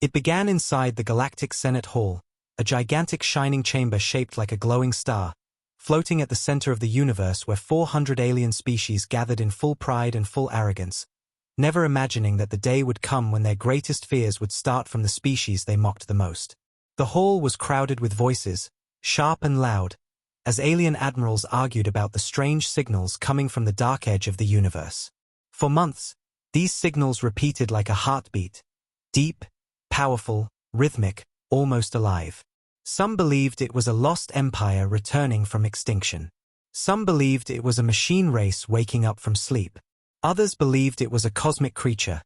It began inside the Galactic Senate Hall, a gigantic shining chamber shaped like a glowing star, floating at the center of the universe where 400 alien species gathered in full pride and full arrogance, never imagining that the day would come when their greatest fears would start from the species they mocked the most. The hall was crowded with voices, sharp and loud, as alien admirals argued about the strange signals coming from the dark edge of the universe. For months, these signals repeated like a heartbeat, deep, powerful, rhythmic, almost alive. Some believed it was a lost empire returning from extinction. Some believed it was a machine race waking up from sleep. Others believed it was a cosmic creature,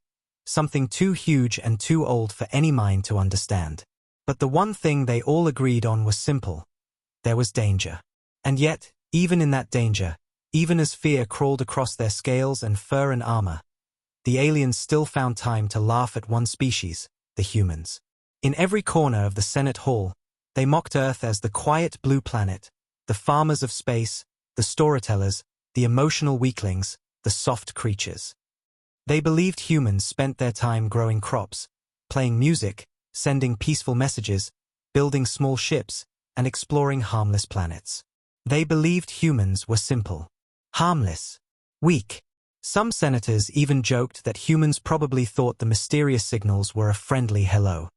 something too huge and too old for any mind to understand. But the one thing they all agreed on was simple. There was danger. And yet, even in that danger, even as fear crawled across their scales and fur and armor, the aliens still found time to laugh at one species, the humans. In every corner of the Senate Hall, they mocked Earth as the quiet blue planet, the farmers of space, the storytellers, the emotional weaklings, the soft creatures. They believed humans spent their time growing crops, playing music, sending peaceful messages, building small ships, and exploring harmless planets. They believed humans were simple, harmless, weak. Some senators even joked that humans probably thought the mysterious signals were a friendly hello.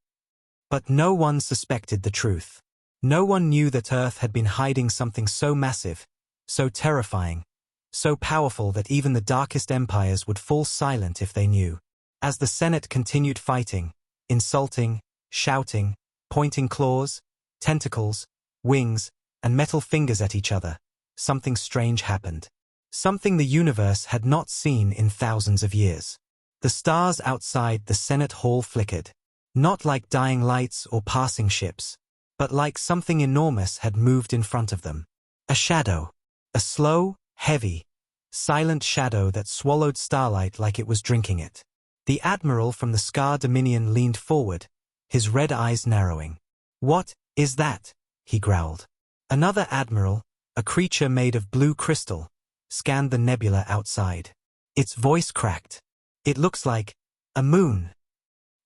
But no one suspected the truth. No one knew that Earth had been hiding something so massive, so terrifying, so powerful that even the darkest empires would fall silent if they knew. As the Senate continued fighting, insulting, shouting, pointing claws, tentacles, wings, and metal fingers at each other, something strange happened. Something the universe had not seen in thousands of years. The stars outside the Senate Hall flickered. Not like dying lights or passing ships, but like something enormous had moved in front of them. A shadow. A slow, heavy, silent shadow that swallowed starlight like it was drinking it. The admiral from the Scar Dominion leaned forward, his red eyes narrowing. "What is that?" he growled. Another admiral, a creature made of blue crystal, scanned the nebula outside. Its voice cracked. "It looks like a moon."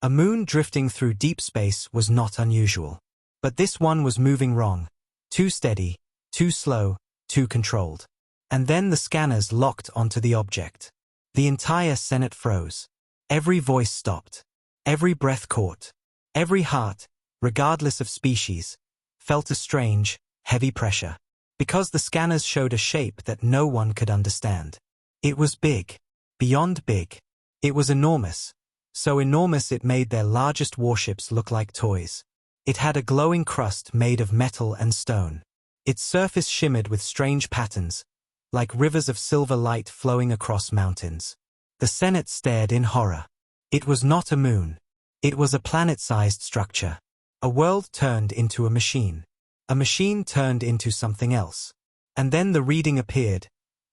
A moon drifting through deep space was not unusual. But this one was moving wrong. Too steady, too slow, too controlled. And then the scanners locked onto the object. The entire Senate froze. Every voice stopped. Every breath caught. Every heart, regardless of species, felt a strange, heavy pressure. Because the scanners showed a shape that no one could understand. It was big. Beyond big. It was enormous. So enormous it made their largest warships look like toys. It had a glowing crust made of metal and stone. Its surface shimmered with strange patterns, like rivers of silver light flowing across mountains. The Senate stared in horror. It was not a moon. It was a planet-sized structure. A world turned into a machine. A machine turned into something else. And then the reading appeared,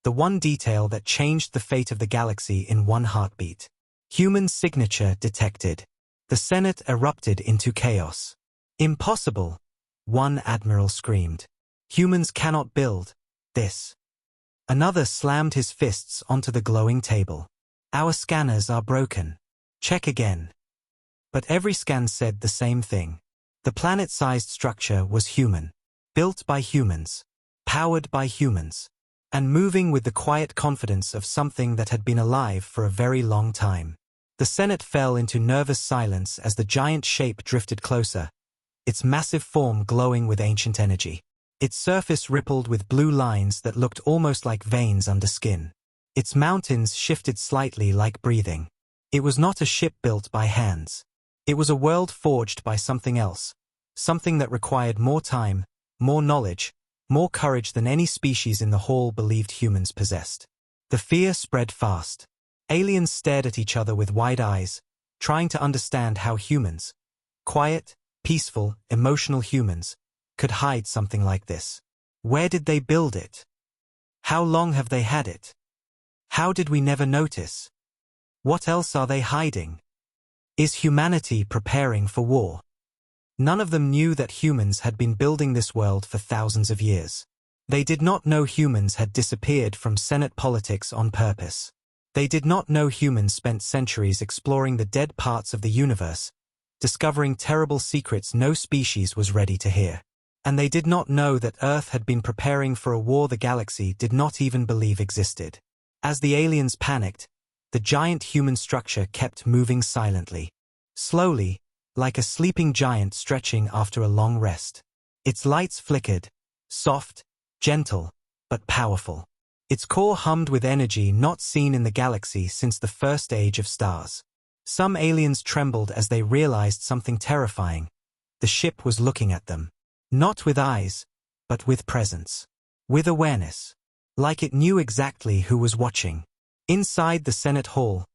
the one detail that changed the fate of the galaxy in one heartbeat. Human signature detected. The Senate erupted into chaos. "Impossible," one admiral screamed. "Humans cannot build this." Another slammed his fists onto the glowing table. "Our scanners are broken. Check again." But every scan said the same thing. The planet-sized structure was human. Built by humans. Powered by humans. And moving with the quiet confidence of something that had been alive for a very long time. The Senate fell into nervous silence as the giant shape drifted closer, its massive form glowing with ancient energy. Its surface rippled with blue lines that looked almost like veins under skin. Its mountains shifted slightly like breathing. It was not a ship built by hands. It was a world forged by something else, something that required more time, more knowledge, more courage than any species in the hall believed humans possessed. The fear spread fast. Aliens stared at each other with wide eyes, trying to understand how humans, quiet, peaceful, emotional humans, could hide something like this. Where did they build it? How long have they had it? How did we never notice? What else are they hiding? Is humanity preparing for war? None of them knew that humans had been building this world for thousands of years. They did not know humans had disappeared from Senate politics on purpose. They did not know humans spent centuries exploring the dead parts of the universe, discovering terrible secrets no species was ready to hear. And they did not know that Earth had been preparing for a war the galaxy did not even believe existed. As the aliens panicked, the giant human structure kept moving silently. Slowly, like a sleeping giant stretching after a long rest. Its lights flickered, soft, gentle, but powerful. Its core hummed with energy not seen in the galaxy since the first age of stars. Some aliens trembled as they realized something terrifying. The ship was looking at them. Not with eyes, but with presence. With awareness. Like it knew exactly who was watching. Inside the Senate Hall,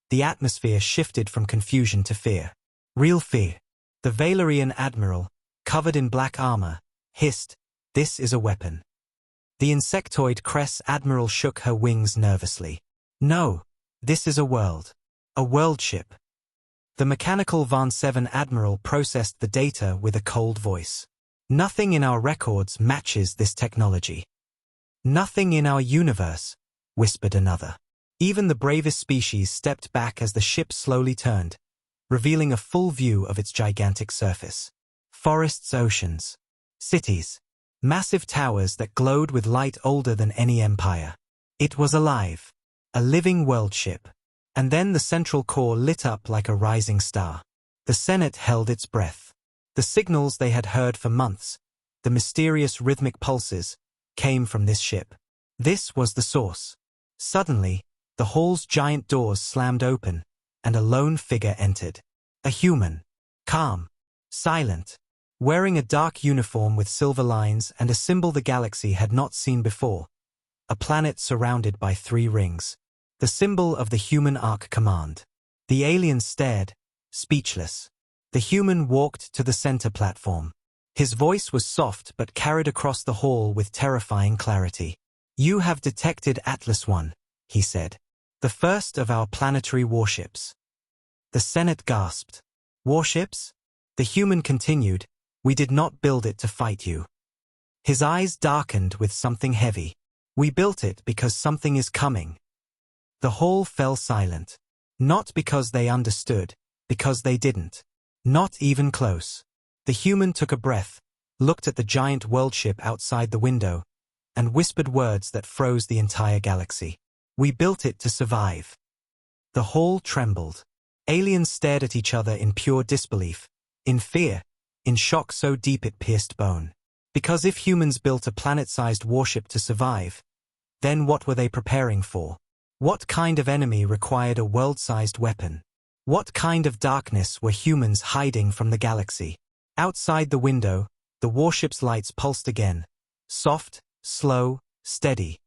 the atmosphere shifted from confusion to fear. Real fear. The Valerian admiral, covered in black armor, hissed, "This is a weapon." The insectoid Cress admiral shook her wings nervously. "No, this is a world. A world ship." The mechanical Von 7 admiral processed the data with a cold voice. "Nothing in our records matches this technology." "Nothing in our universe," whispered another. Even the bravest species stepped back as the ship slowly turned, revealing a full view of its gigantic surface. Forests, oceans, cities, massive towers that glowed with light older than any empire. It was alive, a living world ship. And then the central core lit up like a rising star. The Senate held its breath. The signals they had heard for months, the mysterious rhythmic pulses, came from this ship. This was the source. Suddenly, the hall's giant doors slammed open, and a lone figure entered. A human. Calm. Silent. Wearing a dark uniform with silver lines and a symbol the galaxy had not seen before. A planet surrounded by 3 rings. The symbol of the human Ark Command. The alien stared, speechless. The human walked to the center platform. His voice was soft but carried across the hall with terrifying clarity. "You have detected Atlas I," he said. "The first of our planetary warships." The Senate gasped. "Warships?" The human continued, "We did not build it to fight you." His eyes darkened with something heavy. "We built it because something is coming." The hall fell silent. Not because they understood, because they didn't. Not even close. The human took a breath, looked at the giant world ship outside the window, and whispered words that froze the entire galaxy. "We built it to survive." The hall trembled. Aliens stared at each other in pure disbelief, in fear, in shock so deep it pierced bone. Because if humans built a planet-sized warship to survive, then what were they preparing for? What kind of enemy required a world-sized weapon? What kind of darkness were humans hiding from the galaxy? Outside the window, the warship's lights pulsed again. Soft, slow, steady.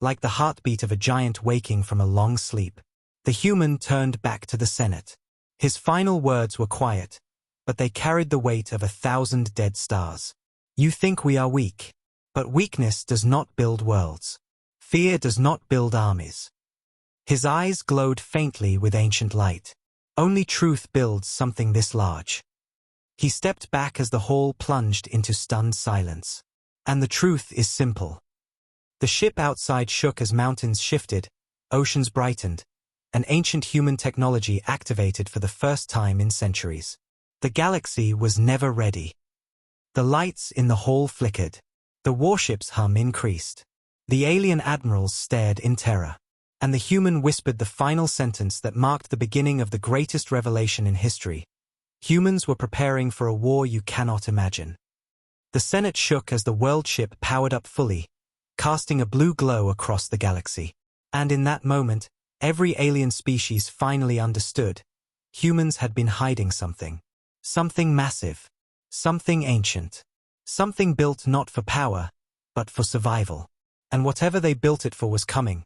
Like the heartbeat of a giant waking from a long sleep. The human turned back to the Senate. His final words were quiet, but they carried the weight of 1,000 dead stars. "You think we are weak. But weakness does not build worlds. Fear does not build armies." His eyes glowed faintly with ancient light. "Only truth builds something this large." He stepped back as the hall plunged into stunned silence. And the truth is simple. The ship outside shook as mountains shifted, oceans brightened, and ancient human technology activated for the first time in centuries. The galaxy was never ready. The lights in the hall flickered. The warship's hum increased. The alien admirals stared in terror. And the human whispered the final sentence that marked the beginning of the greatest revelation in history. Humans were preparing for a war you cannot imagine. The Senate shook as the world ship powered up fully, casting a blue glow across the galaxy. And in that moment, every alien species finally understood. Humans had been hiding something. Something massive. Something ancient. Something built not for power, but for survival. And whatever they built it for was coming.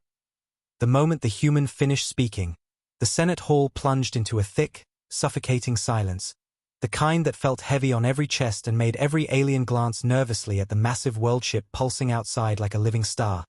The moment the human finished speaking, the Senate hall plunged into a thick, suffocating silence, the kind that felt heavy on every chest and made every alien glance nervously at the massive world ship pulsing outside like a living star,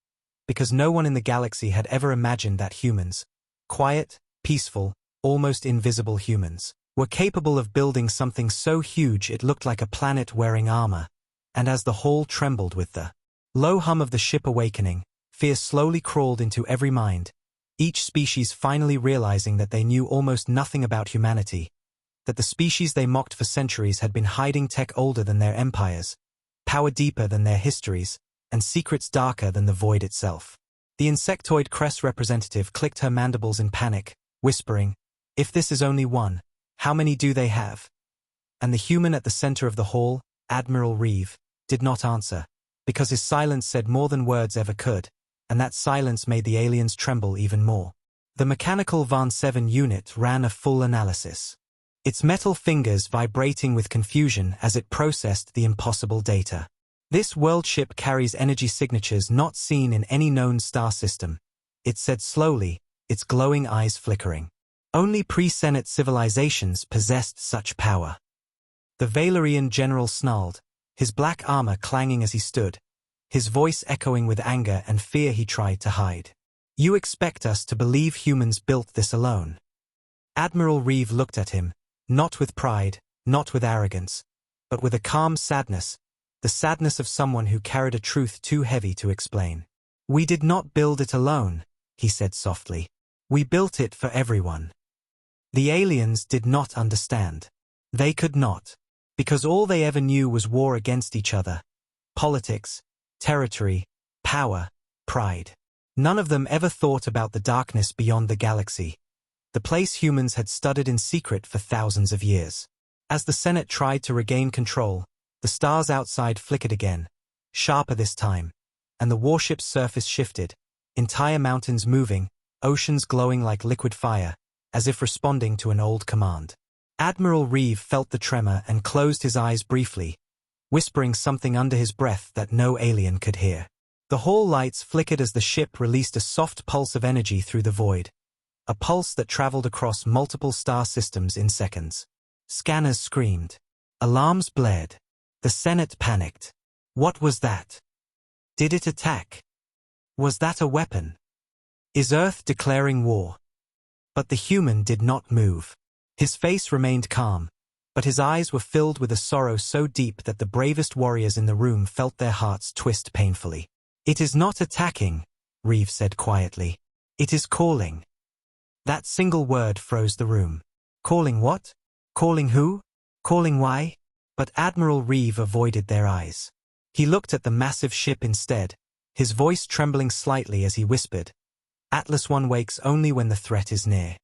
because no one in the galaxy had ever imagined that humans, quiet, peaceful, almost invisible humans, were capable of building something so huge it looked like a planet wearing armor. And as the hall trembled with the low hum of the ship awakening, fear slowly crawled into every mind, each species finally realizing that they knew almost nothing about humanity, that the species they mocked for centuries had been hiding tech older than their empires, power deeper than their histories, and secrets darker than the void itself. The insectoid crest representative clicked her mandibles in panic, whispering, "If this is only one, how many do they have?" And the human at the center of the hall, Admiral Reeve, did not answer, because his silence said more than words ever could, and that silence made the aliens tremble even more. The mechanical Van 7 unit ran a full analysis, its metal fingers vibrating with confusion as it processed the impossible data. This world ship carries energy signatures not seen in any known star system, it said slowly, its glowing eyes flickering. Only pre-Senate civilizations possessed such power. The Valerian general snarled, his black armor clanging as he stood, his voice echoing with anger and fear he tried to hide. "You expect us to believe humans built this alone?" Admiral Reeve looked at him, not with pride, not with arrogance, but with a calm sadness, the sadness of someone who carried a truth too heavy to explain. "We did not build it alone," he said softly. "We built it for everyone." The aliens did not understand. They could not, because all they ever knew was war against each other, politics, territory, power, pride. None of them ever thought about the darkness beyond the galaxy, the place humans had studied in secret for thousands of years. As the Senate tried to regain control, the stars outside flickered again, sharper this time, and the warship's surface shifted, entire mountains moving, oceans glowing like liquid fire, as if responding to an old command. Admiral Reeve felt the tremor and closed his eyes briefly, whispering something under his breath that no alien could hear. The hall lights flickered as the ship released a soft pulse of energy through the void, a pulse that traveled across multiple star systems in seconds. Scanners screamed. Alarms blared. The Senate panicked. What was that? Did it attack? Was that a weapon? Is Earth declaring war? But the human did not move. His face remained calm, but his eyes were filled with a sorrow so deep that the bravest warriors in the room felt their hearts twist painfully. "It is not attacking," Reeve said quietly. "It is calling." That single word froze the room. Calling what? Calling who? Calling why? But Admiral Reeve avoided their eyes. He looked at the massive ship instead, his voice trembling slightly as he whispered, "Atlas I wakes only when the threat is near."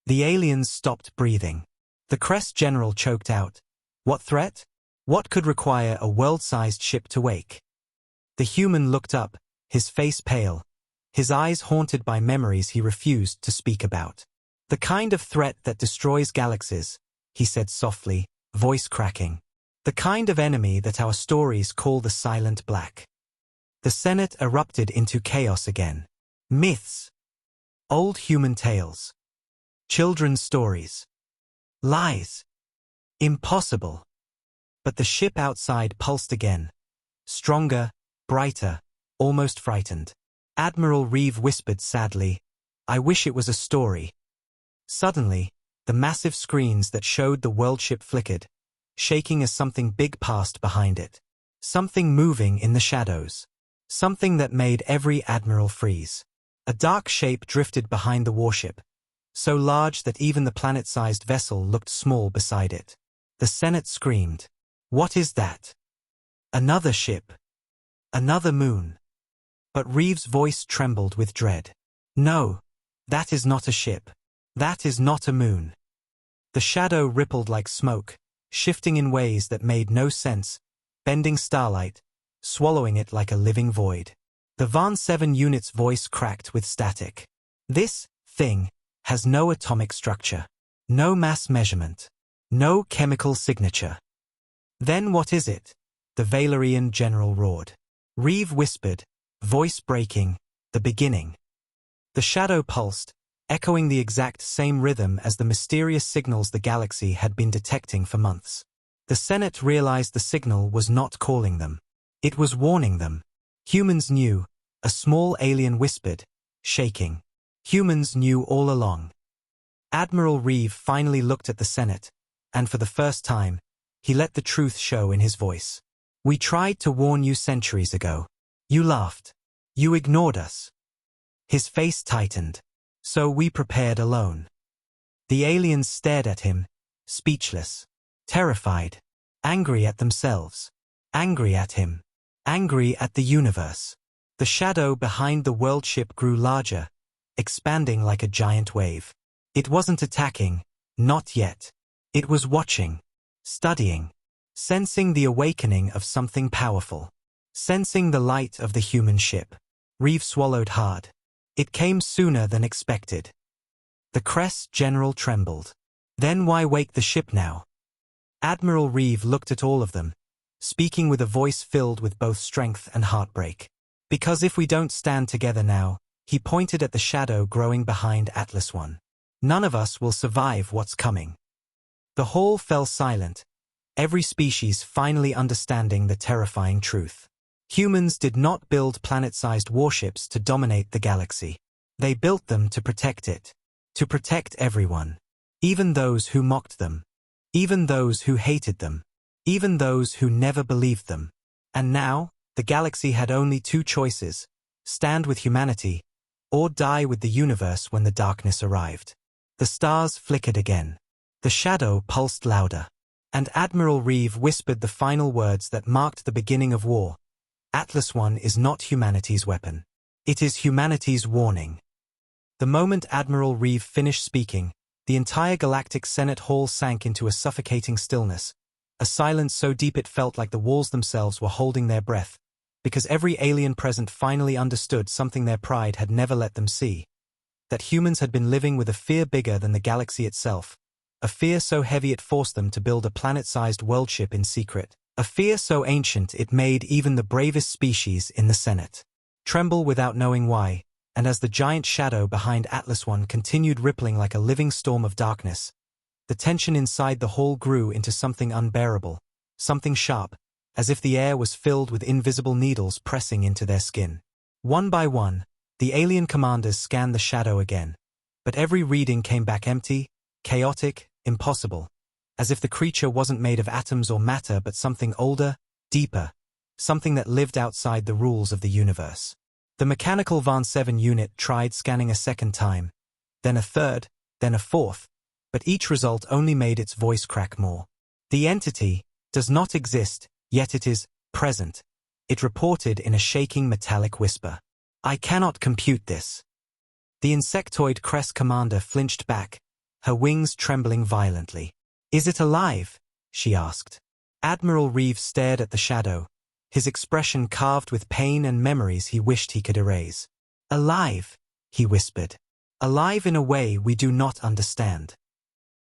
The aliens stopped breathing. The crest general choked out, "What threat? What could require a world-sized ship to wake?" The human looked up, his face pale, his eyes haunted by memories he refused to speak about. "The kind of threat that destroys galaxies," he said softly, voice cracking. "The kind of enemy that our stories call the Silent Black." The Senate erupted into chaos again. Myths. Old human tales. Children's stories. Lies. Impossible. But the ship outside pulsed again. Stronger, brighter, almost frightened. Admiral Reeve whispered sadly, "I wish it was a story." Suddenly, the massive screens that showed the world ship flickered, shaking as something big passed behind it. Something moving in the shadows. Something that made every admiral freeze. A dark shape drifted behind the warship, so large that even the planet-sized vessel looked small beside it. The Senate screamed, "What is that? Another ship? Another moon?" But Reeve's voice trembled with dread. "No, that is not a ship. That is not a moon." The shadow rippled like smoke, shifting in ways that made no sense, bending starlight, swallowing it like a living void. The Van 7 unit's voice cracked with static. "This thing has no atomic structure, no mass measurement, no chemical signature." "Then what is it?" the Valerian general roared. Reeve whispered, voice breaking, "The beginning." The shadow pulsed, echoing the exact same rhythm as the mysterious signals the galaxy had been detecting for months. The Senate realized the signal was not calling them. It was warning them. Humans knew, a small alien whispered, shaking. Humans knew all along. Admiral Reeve finally looked at the Senate, and for the first time, he let the truth show in his voice. "We tried to warn you centuries ago. You laughed. You ignored us." His face tightened. "So we prepared alone." The aliens stared at him, speechless, terrified, angry at themselves, angry at him, angry at the universe. The shadow behind the world ship grew larger, expanding like a giant wave. It wasn't attacking, not yet. It was watching, studying, sensing the awakening of something powerful, sensing the light of the human ship. Reeve swallowed hard. It came sooner than expected. The Crest general trembled. Then why wake the ship now? Admiral Reeve looked at all of them, speaking with a voice filled with both strength and heartbreak. Because if we don't stand together now, he pointed at the shadow growing behind Atlas I. None of us will survive what's coming. The hall fell silent, every species finally understanding the terrifying truth. Humans did not build planet-sized warships to dominate the galaxy. They built them to protect it. To protect everyone. Even those who mocked them. Even those who hated them. Even those who never believed them. And now, the galaxy had only two choices: stand with humanity, or die with the universe when the darkness arrived. The stars flickered again. The shadow pulsed louder. And Admiral Reeve whispered the final words that marked the beginning of war. Atlas I is not humanity's weapon. It is humanity's warning. The moment Admiral Reeve finished speaking, the entire Galactic Senate Hall sank into a suffocating stillness, a silence so deep it felt like the walls themselves were holding their breath, because every alien present finally understood something their pride had never let them see: that humans had been living with a fear bigger than the galaxy itself, a fear so heavy it forced them to build a planet-sized world ship in secret, a fear so ancient it made even the bravest species in the Senate tremble without knowing why. And as the giant shadow behind Atlas I continued rippling like a living storm of darkness, the tension inside the hall grew into something unbearable, something sharp, as if the air was filled with invisible needles pressing into their skin. One by one, the alien commanders scanned the shadow again, but every reading came back empty, chaotic, impossible, as if the creature wasn't made of atoms or matter but something older, deeper, something that lived outside the rules of the universe. The mechanical Van 7 unit tried scanning a second time, then a third, then a fourth, but each result only made its voice crack more. The entity does not exist, yet it is present, it reported in a shaking metallic whisper. I cannot compute this. The insectoid Crest commander flinched back, her wings trembling violently. Is it alive? She asked. Admiral Reeve stared at the shadow, his expression carved with pain and memories he wished he could erase. Alive, he whispered. Alive in a way we do not understand.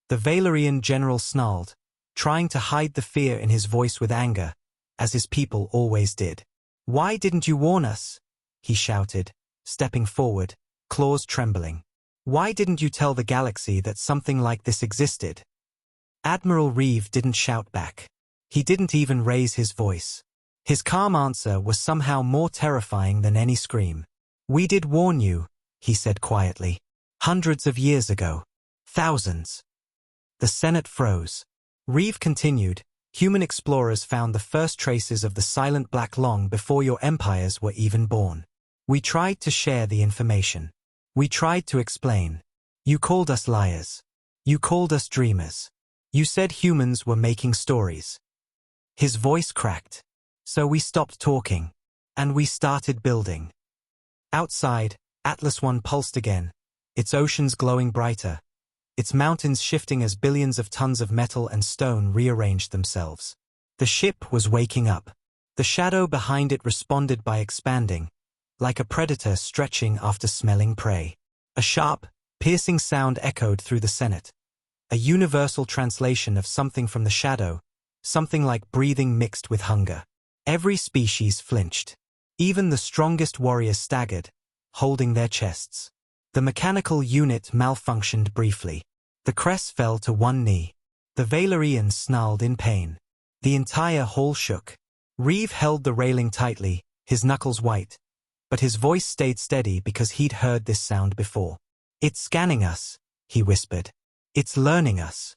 The Valerian general snarled, trying to hide the fear in his voice with anger, as his people always did. Why didn't you warn us? He shouted, stepping forward, claws trembling. Why didn't you tell the galaxy that something like this existed? Admiral Reeve didn't shout back. He didn't even raise his voice. His calm answer was somehow more terrifying than any scream. We did warn you, he said quietly. Hundreds of years ago. Thousands. The Senate froze. Reeve continued, human explorers found the first traces of the silent black long before your empires were even born. We tried to share the information. We tried to explain. You called us liars. You called us dreamers. You said humans were making stories. His voice cracked. So we stopped talking. And we started building. Outside, Atlas I pulsed again, its oceans glowing brighter, its mountains shifting as billions of tons of metal and stone rearranged themselves. The ship was waking up. The shadow behind it responded by expanding, like a predator stretching after smelling prey. A sharp, piercing sound echoed through the Senate, a universal translation of something from the shadow, something like breathing mixed with hunger. Every species flinched. Even the strongest warriors staggered, holding their chests. The mechanical unit malfunctioned briefly. The Crest fell to one knee. The Valerians snarled in pain. The entire hall shook. Reeve held the railing tightly, his knuckles white, but his voice stayed steady because he'd heard this sound before. It's scanning us, he whispered. It's learning us.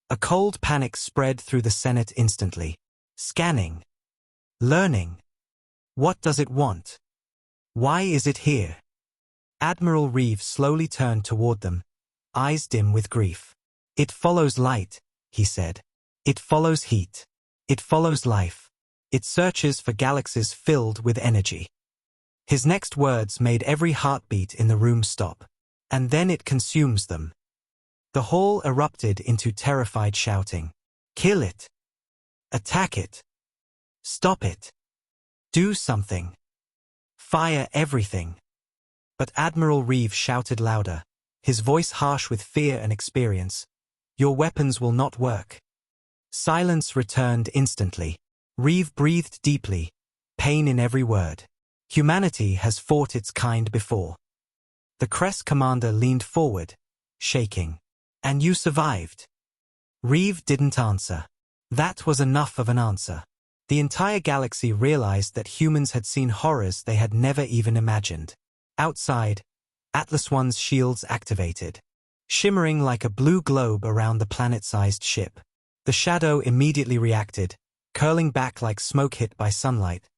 A cold panic spread through the Senate instantly. Scanning. Learning. What does it want? Why is it here? Admiral Reeve slowly turned toward them, eyes dim with grief. It follows light, he said. It follows heat. It follows life. It searches for galaxies filled with energy. His next words made every heartbeat in the room stop. And then it consumes them. The hall erupted into terrified shouting. Kill it. Attack it. Stop it. Do something. Fire everything. But Admiral Reeve shouted louder, his voice harsh with fear and experience. Your weapons will not work. Silence returned instantly. Reeve breathed deeply, pain in every word. Humanity has fought its kind before. The Crest commander leaned forward, shaking. And you survived. Reeve didn't answer. That was enough of an answer. The entire galaxy realized that humans had seen horrors they had never even imagined. Outside, Atlas I's shields activated, shimmering like a blue globe around the planet-sized ship. The shadow immediately reacted, curling back like smoke hit by sunlight,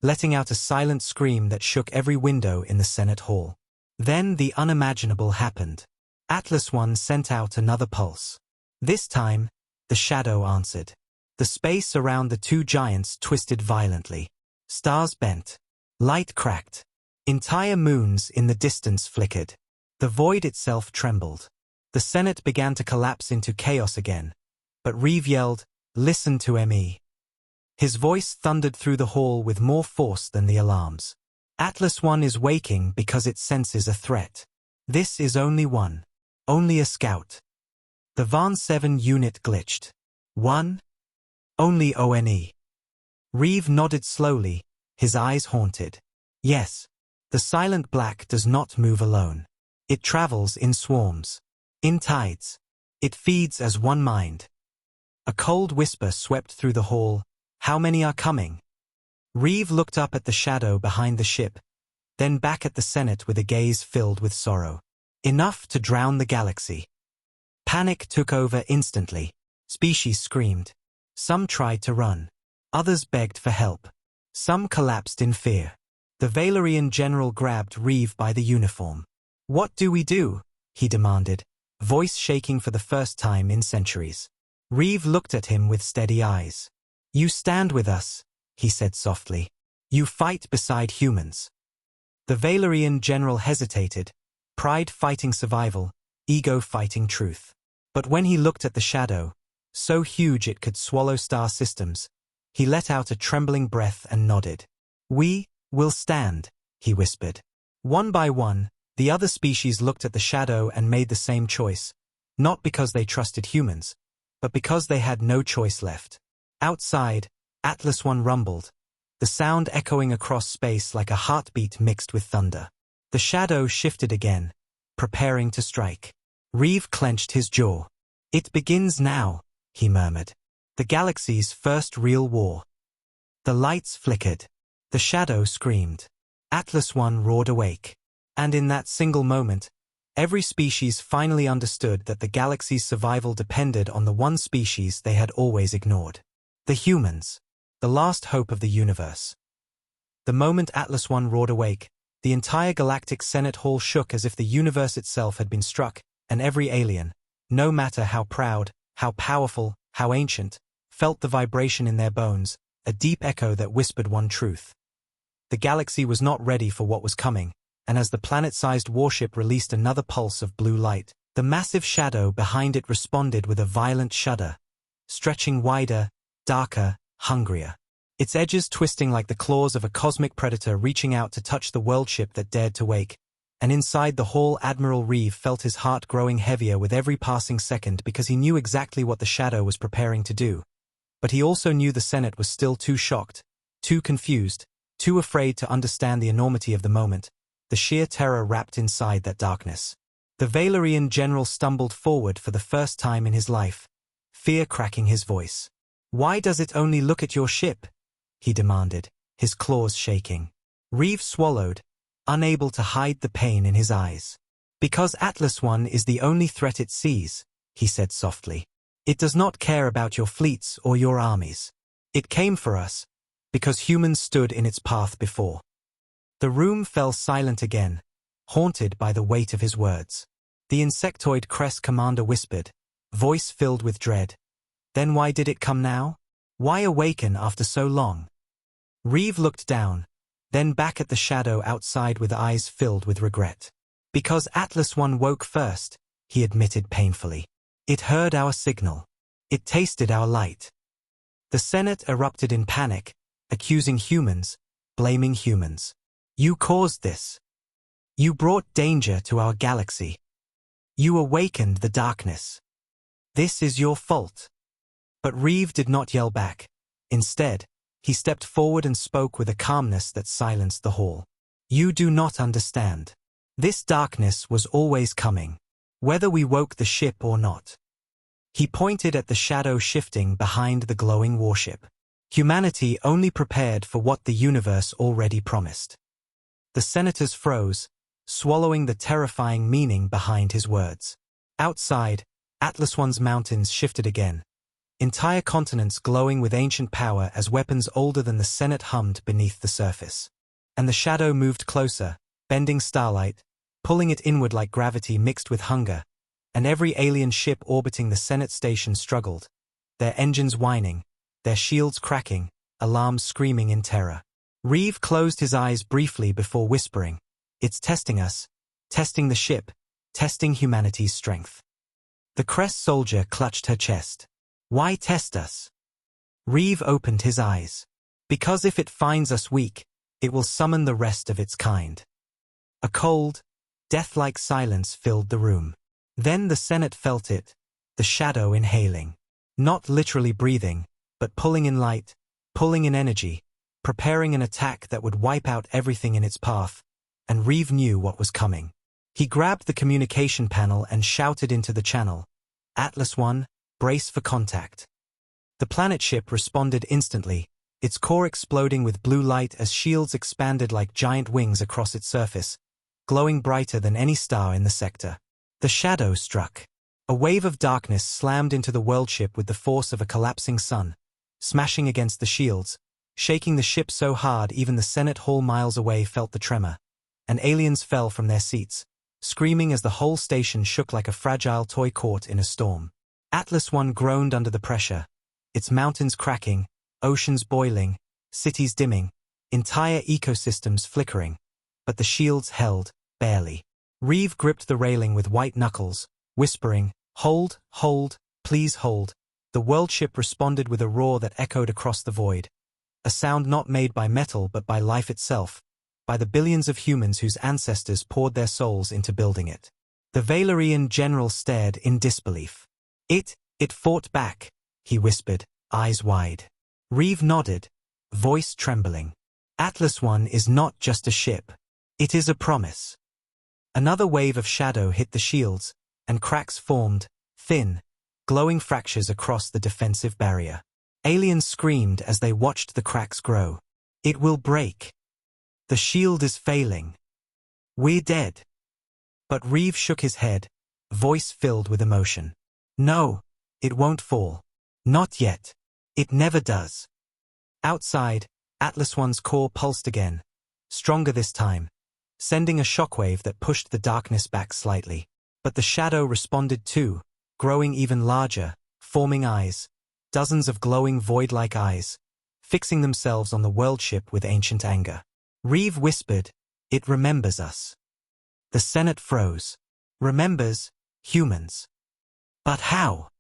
letting out a silent scream that shook every window in the Senate Hall. Then the unimaginable happened. Atlas I sent out another pulse. This time, the shadow answered. The space around the two giants twisted violently. Stars bent. Light cracked. Entire moons in the distance flickered. The void itself trembled. The Senate began to collapse into chaos again. But Reeve yelled, "Listen to me." His voice thundered through the hall with more force than the alarms. Atlas I is waking because it senses a threat. This is only one. Only a scout. The Van 7 unit glitched. One? Only ONE. Reeve nodded slowly, his eyes haunted. Yes, the silent black does not move alone. It travels in swarms. In tides. It feeds as one mind. A cold whisper swept through the hall. How many are coming? Reeve looked up at the shadow behind the ship, then back at the Senate with a gaze filled with sorrow. Enough to drown the galaxy. Panic took over instantly. Species screamed. Some tried to run. Others begged for help. Some collapsed in fear. The Valerian general grabbed Reeve by the uniform. What do we do? He demanded, voice shaking for the first time in centuries. Reeve looked at him with steady eyes. You stand with us, he said softly. You fight beside humans. The Valerian general hesitated, pride fighting survival, ego fighting truth. But when he looked at the shadow, so huge it could swallow star systems, he let out a trembling breath and nodded. We will stand, he whispered. One by one, the other species looked at the shadow and made the same choice, not because they trusted humans, but because they had no choice left. Outside, Atlas I rumbled, the sound echoing across space like a heartbeat mixed with thunder. The shadow shifted again, preparing to strike. Reeve clenched his jaw. It begins now, he murmured. The galaxy's first real war. The lights flickered. The shadow screamed. Atlas I roared awake. And in that single moment, every species finally understood that the galaxy's survival depended on the one species they had always ignored. The humans. The last hope of the universe. The moment Atlas I roared awake, the entire galactic Senate Hall shook as if the universe itself had been struck, and every alien, no matter how proud, how powerful, how ancient, felt the vibration in their bones, a deep echo that whispered one truth. The galaxy was not ready for what was coming, and as the planet-sized warship released another pulse of blue light, the massive shadow behind it responded with a violent shudder, stretching wider, darker, hungrier. Its edges twisting like the claws of a cosmic predator reaching out to touch the world ship that dared to wake. And inside the hall Admiral Reeve felt his heart growing heavier with every passing second because he knew exactly what the shadow was preparing to do. But he also knew the Senate was still too shocked, too confused, too afraid to understand the enormity of the moment, the sheer terror wrapped inside that darkness. The Valerian general stumbled forward for the first time in his life, fear cracking his voice. Why does it only look at your ship? He demanded, his claws shaking. Reeve swallowed, unable to hide the pain in his eyes. Because Atlas I is the only threat it sees, he said softly. It does not care about your fleets or your armies. It came for us, because humans stood in its path before. The room fell silent again, haunted by the weight of his words. The insectoid Crest commander whispered, voice filled with dread. Then why did it come now? Why awaken after so long? Reeve looked down, then back at the shadow outside with eyes filled with regret. Because Atlas I woke first, he admitted painfully. It heard our signal. It tasted our light. The Senate erupted in panic, accusing humans, blaming humans. You caused this. You brought danger to our galaxy. You awakened the darkness. This is your fault. But Reeve did not yell back. Instead, he stepped forward and spoke with a calmness that silenced the hall. You do not understand. This darkness was always coming, whether we woke the ship or not. He pointed at the shadow shifting behind the glowing warship. Humanity only prepared for what the universe already promised. The senators froze, swallowing the terrifying meaning behind his words. Outside, Atlas I's mountains shifted again. Entire continents glowing with ancient power as weapons older than the Senate hummed beneath the surface. And the shadow moved closer, bending starlight, pulling it inward like gravity mixed with hunger, and every alien ship orbiting the Senate station struggled, their engines whining, their shields cracking, alarms screaming in terror. Reeve closed his eyes briefly before whispering, "It's testing us, testing the ship, testing humanity's strength." The Crest soldier clutched her chest. Why test us? Reeve opened his eyes. Because if it finds us weak, it will summon the rest of its kind. A cold, death-like silence filled the room. Then the Senate felt it, the shadow inhaling. Not literally breathing, but pulling in light, pulling in energy, preparing an attack that would wipe out everything in its path, and Reeve knew what was coming. He grabbed the communication panel and shouted into the channel, "Atlas I, brace for contact." The planet ship responded instantly, its core exploding with blue light as shields expanded like giant wings across its surface, glowing brighter than any star in the sector. The shadow struck. A wave of darkness slammed into the world ship with the force of a collapsing sun, smashing against the shields, shaking the ship so hard even the Senate Hall miles away felt the tremor, and aliens fell from their seats, screaming as the whole station shook like a fragile toy caught in a storm. Atlas I groaned under the pressure, its mountains cracking, oceans boiling, cities dimming, entire ecosystems flickering, but the shields held, barely. Reeve gripped the railing with white knuckles, whispering, "Hold, hold, please hold." The world ship responded with a roar that echoed across the void, a sound not made by metal but by life itself, by the billions of humans whose ancestors poured their souls into building it. The Valerian general stared in disbelief. It fought back," he whispered, eyes wide. Reeve nodded, voice trembling. "Atlas I is not just a ship. It is a promise." Another wave of shadow hit the shields, and cracks formed, thin, glowing fractures across the defensive barrier. Aliens screamed as they watched the cracks grow. "It will break. The shield is failing. We're dead." But Reeve shook his head, voice filled with emotion. "No, it won't fall. Not yet. It never does." Outside, Atlas I's core pulsed again, stronger this time, sending a shockwave that pushed the darkness back slightly. But the shadow responded too, growing even larger, forming eyes, dozens of glowing void-like eyes, fixing themselves on the world ship with ancient anger. Reeve whispered, "It remembers us." The Senate froze. "Remembers, humans." "But how?"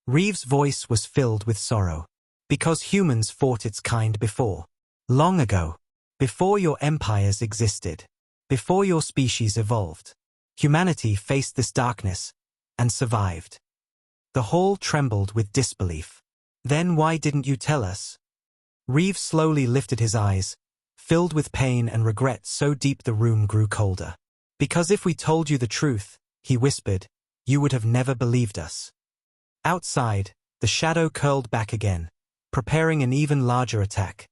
Reeve's voice was filled with sorrow. "Because humans fought its kind before. Long ago. Before your empires existed. Before your species evolved. Humanity faced this darkness, and survived." The hall trembled with disbelief. "Then why didn't you tell us?" Reeve slowly lifted his eyes, filled with pain and regret so deep the room grew colder. "Because if we told you the truth," he whispered, "you would have never believed us." Outside, the shadow curled back again, preparing an even larger attack,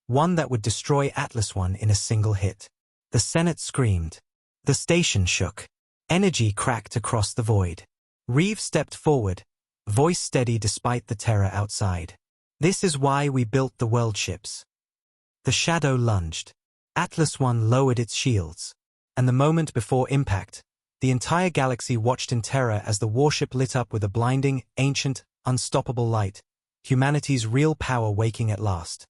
one that would destroy Atlas I in a single hit. The Senate screamed. The station shook. Energy cracked across the void. Reeve stepped forward, voice steady despite the terror outside. "This is why we built the world ships." The shadow lunged. Atlas I lowered its shields, and the moment before impact, the entire galaxy watched in terror as the warship lit up with a blinding, ancient, unstoppable light, humanity's real power waking at last.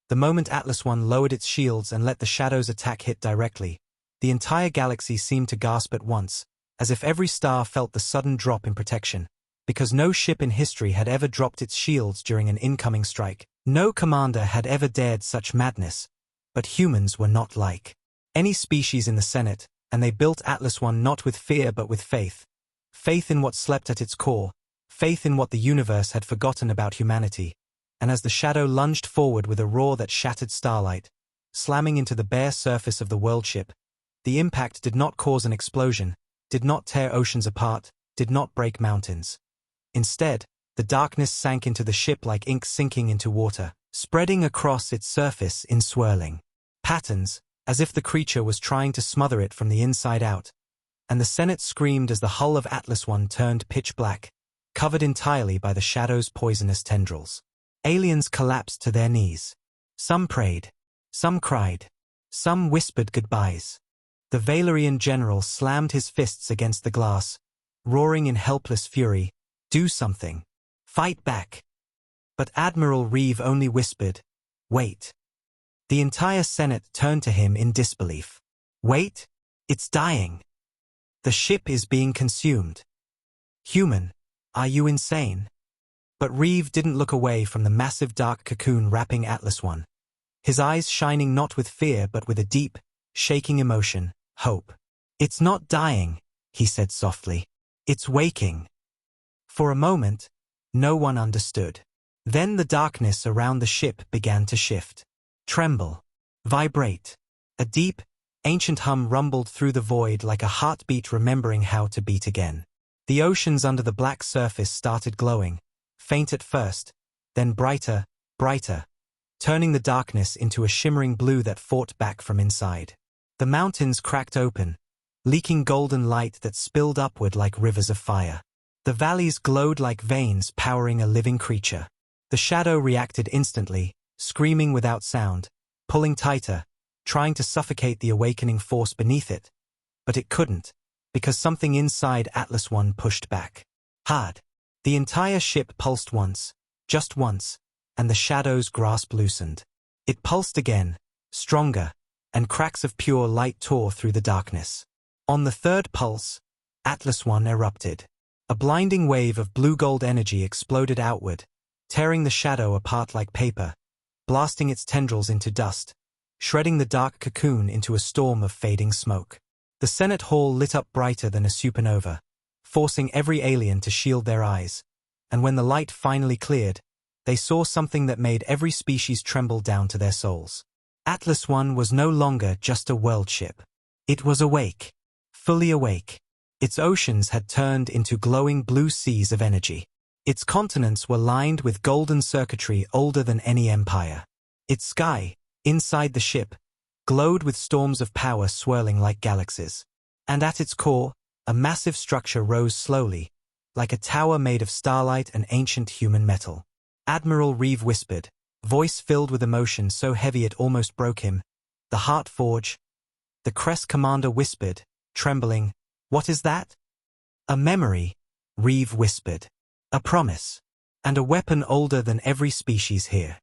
The moment Atlas I lowered its shields and let the Shadow's attack hit directly, the entire galaxy seemed to gasp at once, as if every star felt the sudden drop in protection, because no ship in history had ever dropped its shields during an incoming strike. No commander had ever dared such madness, but humans were not like any species in the Senate, and they built Atlas I not with fear but with faith. Faith in what slept at its core, faith in what the universe had forgotten about humanity, and as the Shadow lunged forward with a roar that shattered starlight, slamming into the bare surface of the world ship, the impact did not cause an explosion, did not tear oceans apart, did not break mountains. Instead, the darkness sank into the ship like ink sinking into water, spreading across its surface in swirling patterns, as if the creature was trying to smother it from the inside out. And the Senate screamed as the hull of Atlas I turned pitch black, covered entirely by the Shadow's poisonous tendrils. Aliens collapsed to their knees. Some prayed. Some cried. Some whispered goodbyes. The Valerian general slammed his fists against the glass, roaring in helpless fury, "Do something. Fight back." But Admiral Reeve only whispered, "Wait." The entire Senate turned to him in disbelief. "Wait? It's dying. The ship is being consumed. Human, are you insane?" But Reeve didn't look away from the massive dark cocoon wrapping Atlas I, his eyes shining not with fear but with a deep, shaking emotion, hope. "It's not dying," he said softly. "It's waking." For a moment, no one understood. Then the darkness around the ship began to shift, tremble, vibrate. A deep, ancient hum rumbled through the void like a heartbeat remembering how to beat again. The oceans under the black surface started glowing, faint at first, then brighter, brighter, turning the darkness into a shimmering blue that fought back from inside. The mountains cracked open, leaking golden light that spilled upward like rivers of fire. The valleys glowed like veins powering a living creature. The Shadow reacted instantly, screaming without sound, pulling tighter, trying to suffocate the awakening force beneath it. But it couldn't, because something inside Atlas I pushed back. Hard. The entire ship pulsed once, just once, and the Shadow's grasp loosened. It pulsed again, stronger, and cracks of pure light tore through the darkness. On the third pulse, Atlas I erupted. A blinding wave of blue-gold energy exploded outward, tearing the Shadow apart like paper, blasting its tendrils into dust, shredding the dark cocoon into a storm of fading smoke. The Senate Hall lit up brighter than a supernova, forcing every alien to shield their eyes, and when the light finally cleared, they saw something that made every species tremble down to their souls. Atlas I was no longer just a world ship. It was awake, fully awake. Its oceans had turned into glowing blue seas of energy. Its continents were lined with golden circuitry older than any empire. Its sky, inside the ship, glowed with storms of power swirling like galaxies. And at its core, a massive structure rose slowly, like a tower made of starlight and ancient human metal. Admiral Reeve whispered, voice filled with emotion so heavy it almost broke him, "The Heart Forge." The Crest commander whispered, trembling, "What is that?" "A memory," Reeve whispered. "A promise. And a weapon older than every species here."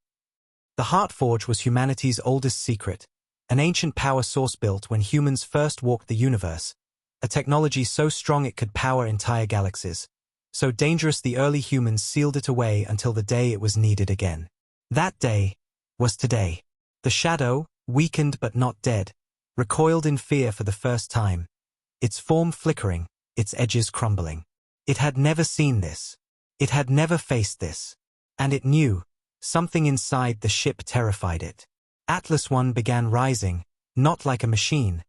The Heart Forge was humanity's oldest secret, an ancient power source built when humans first walked the universe, a technology so strong it could power entire galaxies, so dangerous the early humans sealed it away until the day it was needed again. That day was today. The Shadow, weakened but not dead, recoiled in fear for the first time, its form flickering, its edges crumbling. It had never seen this. It had never faced this. And it knew, something inside the ship terrified it. Atlas I began rising, not like a machine,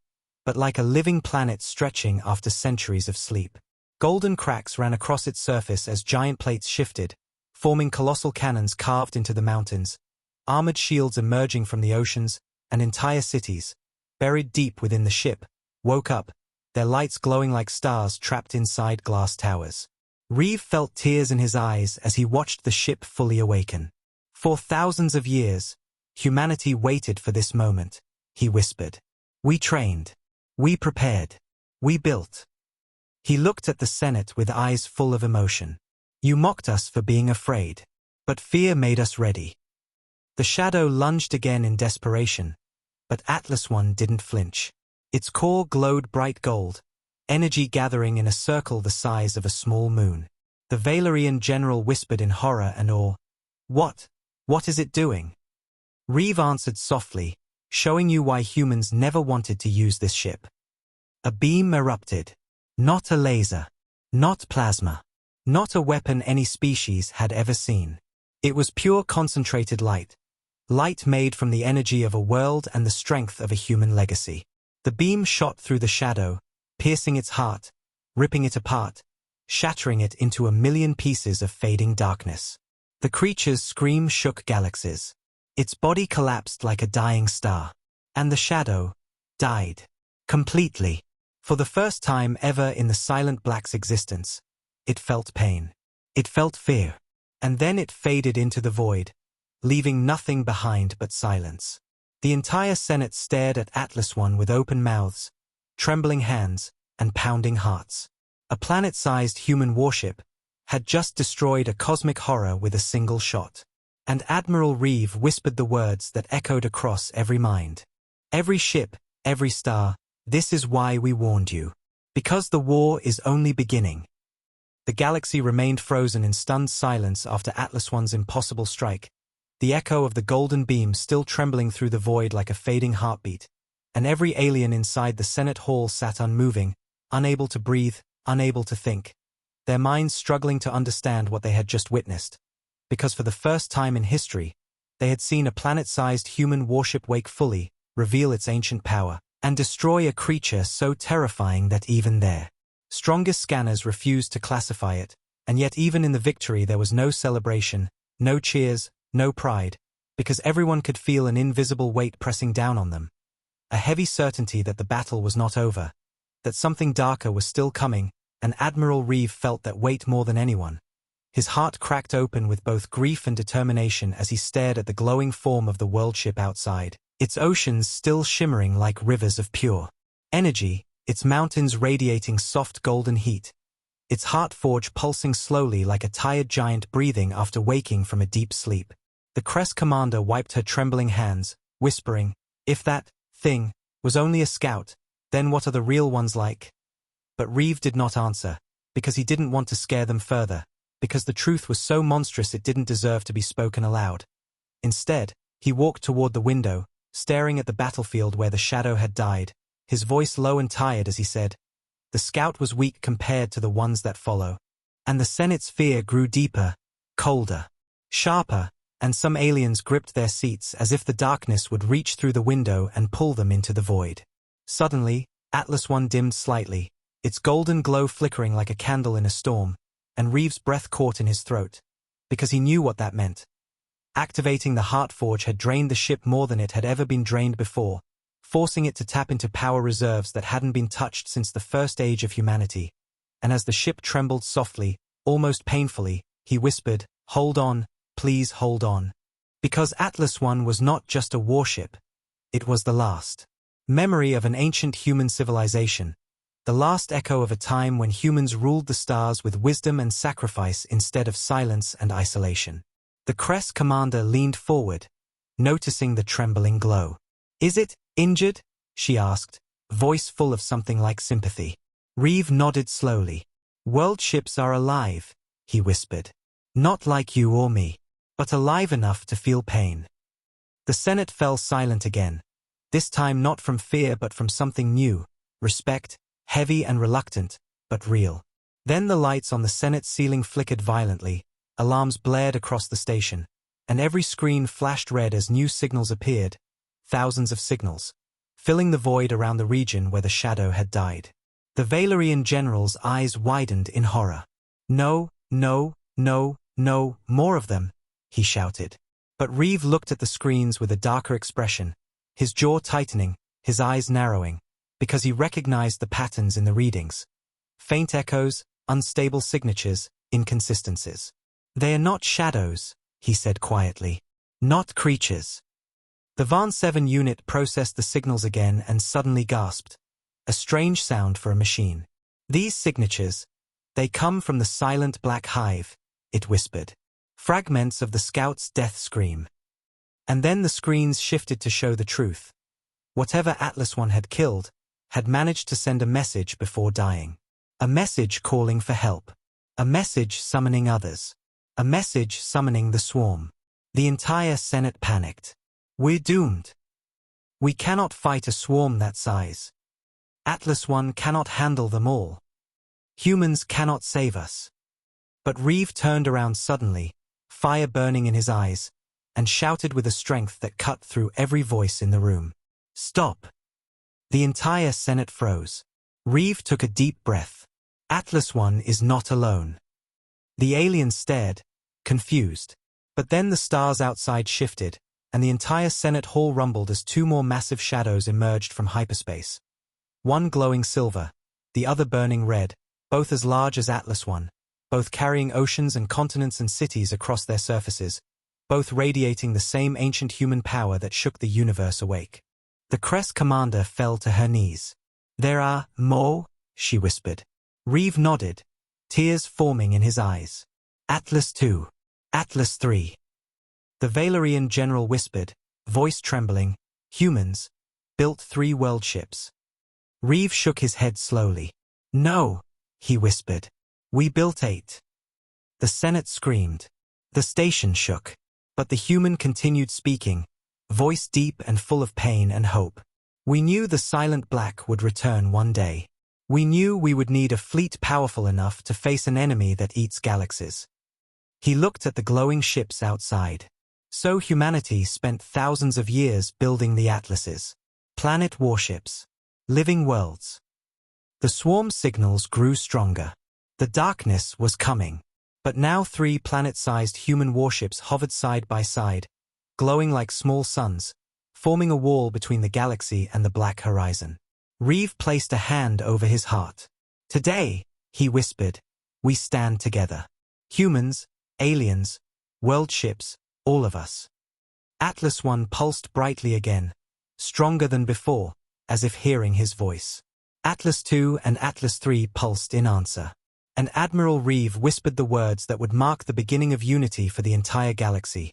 but like a living planet stretching after centuries of sleep. Golden cracks ran across its surface as giant plates shifted, forming colossal cannons carved into the mountains, armored shields emerging from the oceans, and entire cities, buried deep within the ship, woke up, their lights glowing like stars trapped inside glass towers. Reeve felt tears in his eyes as he watched the ship fully awaken. For thousands of years, humanity waited for this moment, he whispered. We trained. We prepared. We built. He looked at the Senate with eyes full of emotion. You mocked us for being afraid. But fear made us ready. The shadow lunged again in desperation, but Atlas One didn't flinch. Its core glowed bright gold, energy gathering in a circle the size of a small moon. The Valerian general whispered in horror and awe, What is it doing?" Reeve answered softly, "Showing you why humans never wanted to use this ship." A beam erupted. Not a laser. Not plasma. Not a weapon any species had ever seen. It was pure concentrated light. Light made from the energy of a world and the strength of a human legacy. The beam shot through the shadow, piercing its heart, ripping it apart, shattering it into a million pieces of fading darkness. The creature's scream shook galaxies. Its body collapsed like a dying star. And the shadow died. Completely. For the first time ever in the Silent Black's existence, it felt pain. It felt fear. And then it faded into the void, leaving nothing behind but silence. The entire Senate stared at Atlas One with open mouths, trembling hands, and pounding hearts. A planet-sized human warship had just destroyed a cosmic horror with a single shot. And Admiral Reeve whispered the words that echoed across every mind. "Every ship, every star, this is why we warned you. Because the war is only beginning." The galaxy remained frozen in stunned silence after Atlas One's impossible strike, the echo of the golden beam still trembling through the void like a fading heartbeat, and every alien inside the Senate hall sat unmoving, unable to breathe, unable to think, their minds struggling to understand what they had just witnessed, because for the first time in history, they had seen a planet-sized human warship wake fully, reveal its ancient power, and destroy a creature so terrifying that even their strongest scanners refused to classify it, and yet even in the victory there was no celebration, no cheers, no pride, because everyone could feel an invisible weight pressing down on them. A heavy certainty that the battle was not over, that something darker was still coming, and Admiral Reeve felt that weight more than anyone. His heart cracked open with both grief and determination as he stared at the glowing form of the world ship outside, its oceans still shimmering like rivers of pure energy, its mountains radiating soft golden heat, its heart forge pulsing slowly like a tired giant breathing after waking from a deep sleep. The Crest commander wiped her trembling hands, whispering, "If that thing was only a scout, then what are the real ones like?" But Reeve did not answer, because he didn't want to scare them further, because the truth was so monstrous it didn't deserve to be spoken aloud. Instead, he walked toward the window, staring at the battlefield where the shadow had died, his voice low and tired as he said, "The scout was weak compared to the ones that follow." And the Senate's fear grew deeper, colder, sharper, and some aliens gripped their seats as if the darkness would reach through the window and pull them into the void. Suddenly, Atlas One dimmed slightly, its golden glow flickering like a candle in a storm, and Reeve's breath caught in his throat, because he knew what that meant. Activating the heart forge had drained the ship more than it had ever been drained before, forcing it to tap into power reserves that hadn't been touched since the first age of humanity. And as the ship trembled softly, almost painfully, he whispered, "Hold on, please hold on." Because Atlas One was not just a warship, it was the last memory of an ancient human civilization, the last echo of a time when humans ruled the stars with wisdom and sacrifice instead of silence and isolation. The Crest commander leaned forward, noticing the trembling glow. "Is it injured?" she asked, voice full of something like sympathy. Reeve nodded slowly. "World ships are alive," he whispered. "Not like you or me, but alive enough to feel pain." The Senate fell silent again, this time not from fear but from something new, respect, heavy and reluctant, but real. Then the lights on the Senate ceiling flickered violently, alarms blared across the station, and every screen flashed red as new signals appeared, thousands of signals, filling the void around the region where the shadow had died. The Valerian general's eyes widened in horror. "No, no, no, no, more of them," he shouted. But Reeve looked at the screens with a darker expression, his jaw tightening, his eyes narrowing, because he recognized the patterns in the readings. Faint echoes, unstable signatures, inconsistencies. "They are not shadows," he said quietly. "Not creatures." The Van 7 unit processed the signals again and suddenly gasped. A strange sound for a machine. "These signatures, they come from the Silent Black Hive," it whispered. Fragments of the scout's death scream. And then the screens shifted to show the truth. Whatever Atlas I had killed had managed to send a message before dying. A message calling for help. A message summoning others. A message summoning the swarm. The entire Senate panicked. We're doomed. We cannot fight a swarm that size. Atlas I cannot handle them all. Humans cannot save us. But Reeve turned around suddenly, fire burning in his eyes, and shouted with a strength that cut through every voice in the room. Stop! The entire Senate froze. Reeve took a deep breath. Atlas I is not alone. The aliens stared, confused. But then the stars outside shifted, and the entire Senate hall rumbled as two more massive shadows emerged from hyperspace. One glowing silver, the other burning red, both as large as Atlas I, both carrying oceans and continents and cities across their surfaces, both radiating the same ancient human power that shook the universe awake. The Crest commander fell to her knees. There are more, she whispered. Reeve nodded, tears forming in his eyes. Atlas II. Atlas III. The Valerian general whispered, voice trembling, humans, built 3 world ships. Reeve shook his head slowly. No, he whispered. We built 8. The Senate screamed. The station shook. But the human continued speaking, voice deep and full of pain and hope. We knew the Silent Black would return one day. We knew we would need a fleet powerful enough to face an enemy that eats galaxies. He looked at the glowing ships outside. So humanity spent thousands of years building the Atlases. Planet warships. Living worlds. The swarm signals grew stronger. The darkness was coming. But now 3 planet-sized human warships hovered side by side, glowing like small suns, forming a wall between the galaxy and the black horizon. Reeve placed a hand over his heart. Today, he whispered, we stand together. Humans, aliens, world ships, all of us. Atlas I pulsed brightly again, stronger than before, as if hearing his voice. Atlas II and Atlas III pulsed in answer. And Admiral Reeve whispered the words that would mark the beginning of unity for the entire galaxy.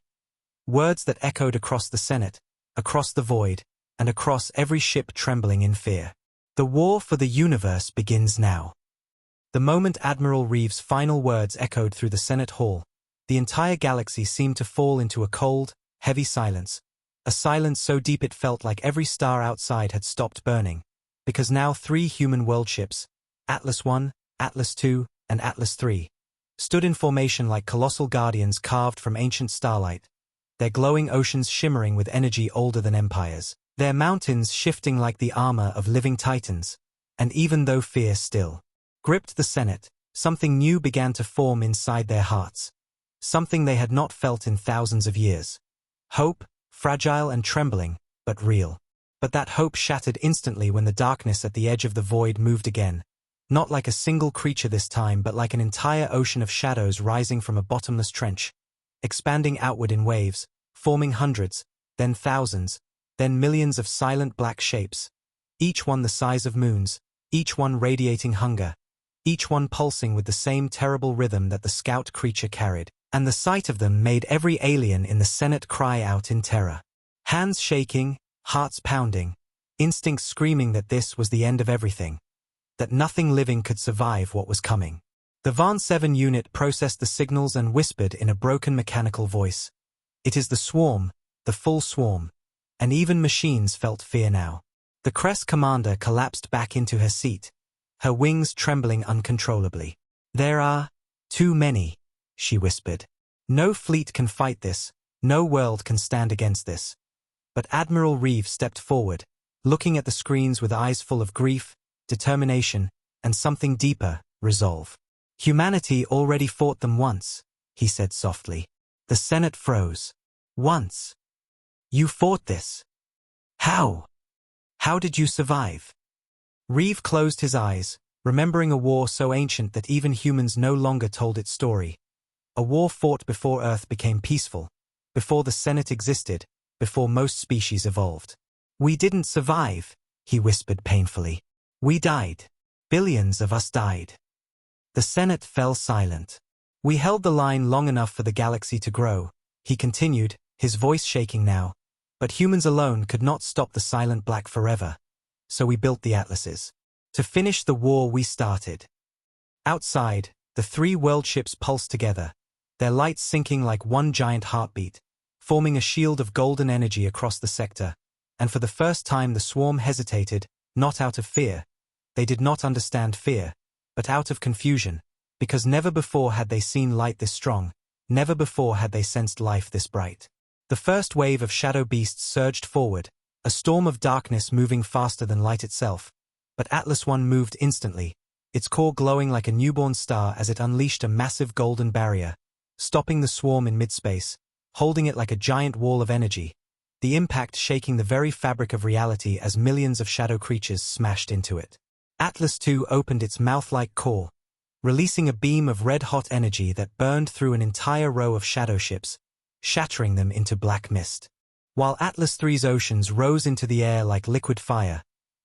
Words that echoed across the Senate, across the void, and across every ship trembling in fear. The war for the universe begins now. The moment Admiral Reeve's final words echoed through the Senate hall, the entire galaxy seemed to fall into a cold, heavy silence, a silence so deep it felt like every star outside had stopped burning, because now 3 human world ships, Atlas I, Atlas II, and Atlas III, stood in formation like colossal guardians carved from ancient starlight, their glowing oceans shimmering with energy older than empires, their mountains shifting like the armor of living titans, and even though fear still gripped the Senate, something new began to form inside their hearts, something they had not felt in thousands of years. Hope, fragile and trembling, but real. But that hope shattered instantly when the darkness at the edge of the void moved again. Not like a single creature this time, but like an entire ocean of shadows rising from a bottomless trench, expanding outward in waves, forming hundreds, then thousands, then millions of silent black shapes, each one the size of moons, each one radiating hunger, each one pulsing with the same terrible rhythm that the scout creature carried, and the sight of them made every alien in the Senate cry out in terror. Hands shaking, hearts pounding, instincts screaming that this was the end of everything, that nothing living could survive what was coming. The Van 7 unit processed the signals and whispered in a broken mechanical voice. It is the swarm, the full swarm, and even machines felt fear now. The Crest commander collapsed back into her seat, her wings trembling uncontrollably. There are too many, she whispered. No fleet can fight this, no world can stand against this. But Admiral Reeve stepped forward, looking at the screens with eyes full of grief, determination, and something deeper, resolve. Humanity already fought them once, he said softly. The Senate froze. Once. You fought this. How? How did you survive? Reeve closed his eyes, remembering a war so ancient that even humans no longer told its story. A war fought before Earth became peaceful, before the Senate existed, before most species evolved. We didn't survive, he whispered painfully. We died. Billions of us died. The Senate fell silent. We held the line long enough for the galaxy to grow, he continued, his voice shaking now. But humans alone could not stop the silent black forever. So we built the atlases. To finish the war we started. Outside, the 3 world ships pulsed together, their lights sinking like one giant heartbeat, forming a shield of golden energy across the sector. And for the first time the swarm hesitated, not out of fear. They did not understand fear, but out of confusion, because never before had they seen light this strong, never before had they sensed life this bright. The first wave of shadow beasts surged forward, a storm of darkness moving faster than light itself. But Atlas I moved instantly, its core glowing like a newborn star as it unleashed a massive golden barrier, stopping the swarm in mid-space, holding it like a giant wall of energy, the impact shaking the very fabric of reality as millions of shadow creatures smashed into it. Atlas II opened its mouth-like core, releasing a beam of red-hot energy that burned through an entire row of shadow ships, shattering them into black mist. While Atlas III's oceans rose into the air like liquid fire,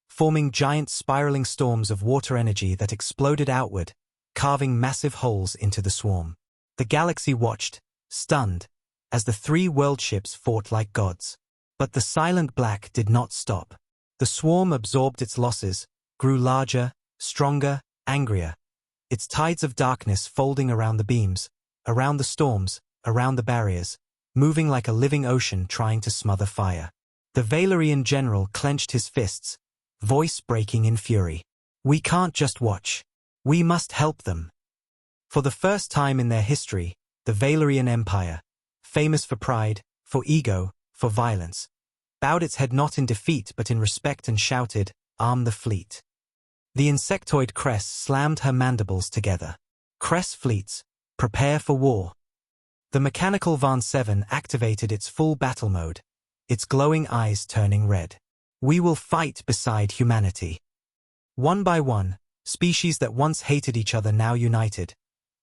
forming giant spiraling storms of water energy that exploded outward, carving massive holes into the swarm. The galaxy watched, stunned, as the 3 world ships fought like gods. But the silent black did not stop. The swarm absorbed its losses, grew larger, stronger, angrier, its tides of darkness folding around the beams, around the storms, around the barriers, moving like a living ocean trying to smother fire. The Valerian general clenched his fists, voice breaking in fury. We can't just watch. We must help them. For the first time in their history, the Valerian Empire, famous for pride, for ego, for violence, bowed its head not in defeat but in respect and shouted, "Arm the fleet." The insectoid Cress slammed her mandibles together. Cress fleets, prepare for war. The mechanical Van 7 activated its full battle mode, its glowing eyes turning red. We will fight beside humanity. One by one, species that once hated each other now united,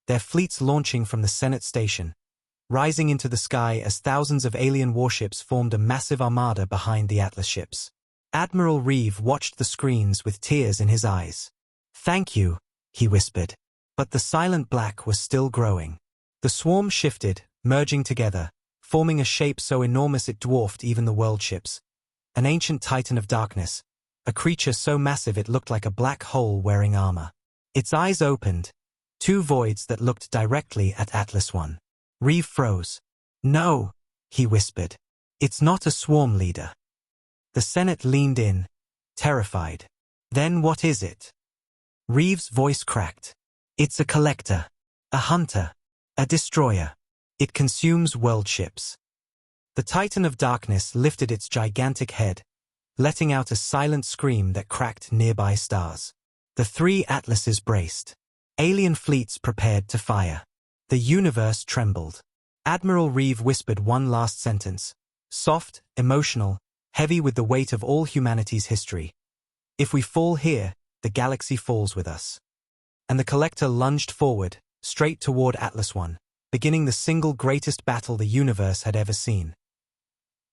their fleets launching from the Senate station, rising into the sky as thousands of alien warships formed a massive armada behind the Atlas ships. Admiral Reeve watched the screens with tears in his eyes. "Thank you," he whispered. But the silent black was still growing. The swarm shifted, merging together, forming a shape so enormous it dwarfed even the world ships. An ancient titan of darkness, a creature so massive it looked like a black hole wearing armor. Its eyes opened, 2 voids that looked directly at Atlas I. Reeve froze. "No," he whispered. "It's not a swarm leader." The Senate leaned in, terrified. "Then what is it?" Reeve's voice cracked. "It's a collector, a hunter, a destroyer. It consumes world ships." The Titan of Darkness lifted its gigantic head, letting out a silent scream that cracked nearby stars. The 3 atlases braced. Alien fleets prepared to fire. The universe trembled. Admiral Reeve whispered one last sentence, soft, emotional, heavy with the weight of all humanity's history. "If we fall here, the galaxy falls with us." And the collector lunged forward, straight toward Atlas I, beginning the single greatest battle the universe had ever seen.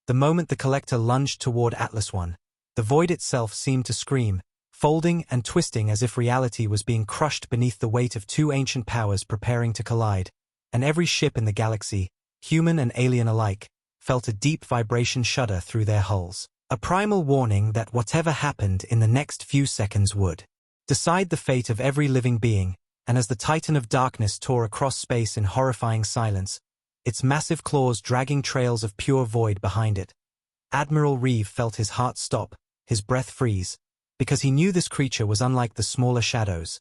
The moment the collector lunged toward Atlas I, the void itself seemed to scream, folding and twisting as if reality was being crushed beneath the weight of 2 ancient powers preparing to collide, and every ship in the galaxy, human and alien alike, felt a deep vibration shudder through their hulls. A primal warning that whatever happened in the next few seconds would decide the fate of every living being. And as the Titan of Darkness tore across space in horrifying silence, its massive claws dragging trails of pure void behind it, Admiral Reeve felt his heart stop, his breath freeze, because he knew this creature was unlike the smaller shadows.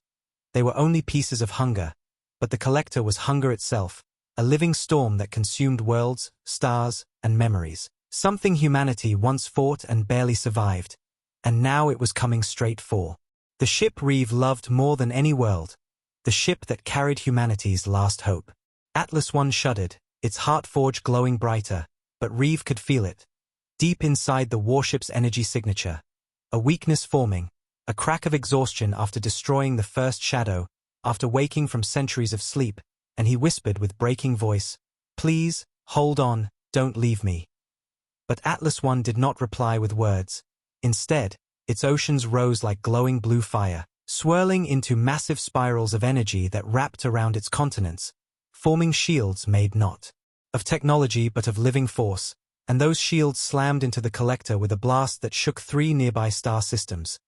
They were only pieces of hunger, but the collector was hunger itself, a living storm that consumed worlds, stars, and memories. Something humanity once fought and barely survived, and now it was coming straight for the ship Reeve loved more than any world. The ship that carried humanity's last hope. Atlas I shuddered, its heart forge glowing brighter, but Reeve could feel it. Deep inside the warship's energy signature. A weakness forming, a crack of exhaustion after destroying the first shadow, after waking from centuries of sleep, and he whispered with breaking voice, "Please, hold on, don't leave me." But Atlas I did not reply with words. Instead, its oceans rose like glowing blue fire, swirling into massive spirals of energy that wrapped around its continents, forming shields made not of technology but of living force, and those shields slammed into the collector with a blast that shook 3 nearby star systems,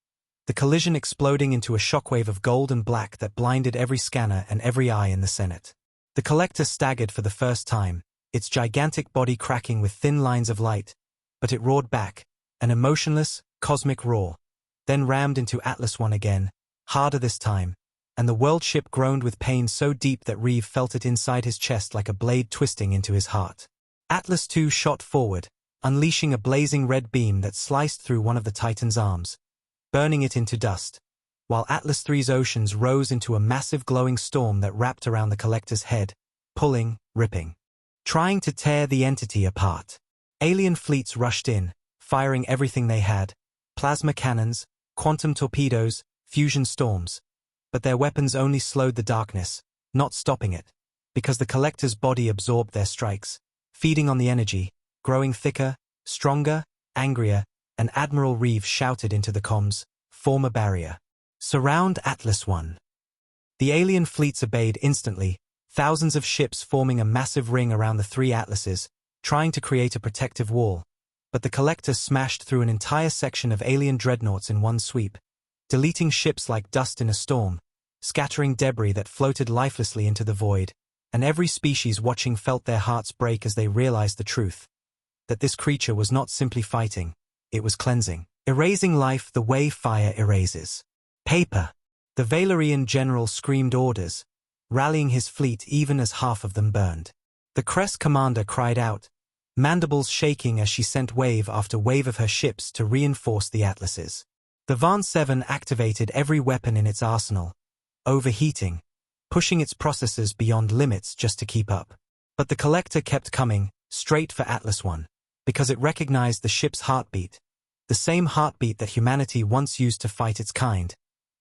the collision exploding into a shockwave of gold and black that blinded every scanner and every eye in the Senate. The collector staggered for the first time, its gigantic body cracking with thin lines of light, but it roared back, an emotionless, cosmic roar, then rammed into Atlas I again, harder this time, and the world ship groaned with pain so deep that Reeve felt it inside his chest like a blade twisting into his heart. Atlas II shot forward, unleashing a blazing red beam that sliced through one of the Titan's arms, burning it into dust, while Atlas III's oceans rose into a massive glowing storm that wrapped around the collector's head, pulling, ripping, trying to tear the entity apart. Alien fleets rushed in, firing everything they had, plasma cannons, quantum torpedoes, fusion storms, but their weapons only slowed the darkness, not stopping it, because the collector's body absorbed their strikes, feeding on the energy, growing thicker, stronger, angrier, and Admiral Reeve shouted into the comms, "Form a barrier. Surround Atlas I." The alien fleets obeyed instantly, thousands of ships forming a massive ring around the 3 Atlases, trying to create a protective wall, but the collector smashed through an entire section of alien dreadnoughts in one sweep, deleting ships like dust in a storm, scattering debris that floated lifelessly into the void, and every species watching felt their hearts break as they realized the truth, that this creature was not simply fighting, it was cleansing, erasing life the way fire erases paper. The Valerian general screamed orders, rallying his fleet even as half of them burned. The Crest commander cried out, mandibles shaking as she sent wave after wave of her ships to reinforce the Atlases. The Van 7 activated every weapon in its arsenal, overheating, pushing its processors beyond limits just to keep up. But the collector kept coming, straight for Atlas I, because it recognized the ship's heartbeat, the same heartbeat that humanity once used to fight its kind,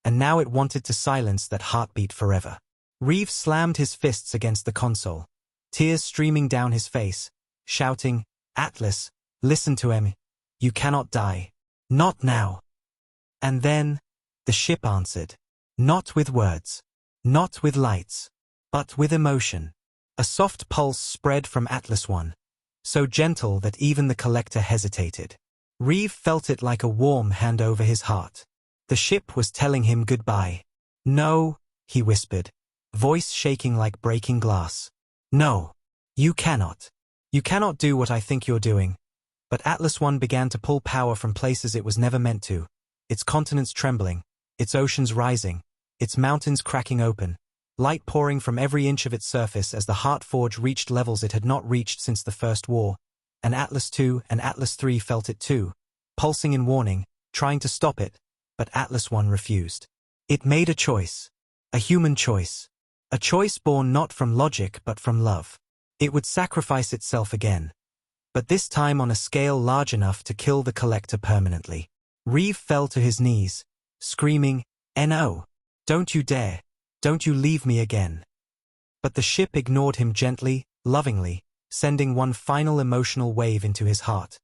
and now it wanted to silence that heartbeat forever. Reeve slammed his fists against the console, tears streaming down his face, shouting, "Atlas, listen to him. You cannot die. Not now." And then, the ship answered. Not with words, not with lights, but with emotion. A soft pulse spread from Atlas I, so gentle that even the collector hesitated. Reeve felt it like a warm hand over his heart. The ship was telling him goodbye. "No," he whispered, voice shaking like breaking glass. "No, you cannot. You cannot do what I think you're doing." But Atlas I began to pull power from places it was never meant to, its continents trembling, its oceans rising, its mountains cracking open, light pouring from every inch of its surface as the Heartforge reached levels it had not reached since the First War, and Atlas II and Atlas III felt it too, pulsing in warning, trying to stop it, but Atlas I refused. It made a choice, a human choice, a choice born not from logic but from love. It would sacrifice itself again, but this time on a scale large enough to kill the collector permanently. Reeve fell to his knees, screaming, "No! Don't you dare! Don't you leave me again!" But the ship ignored him gently, lovingly, sending one final emotional wave into his heart.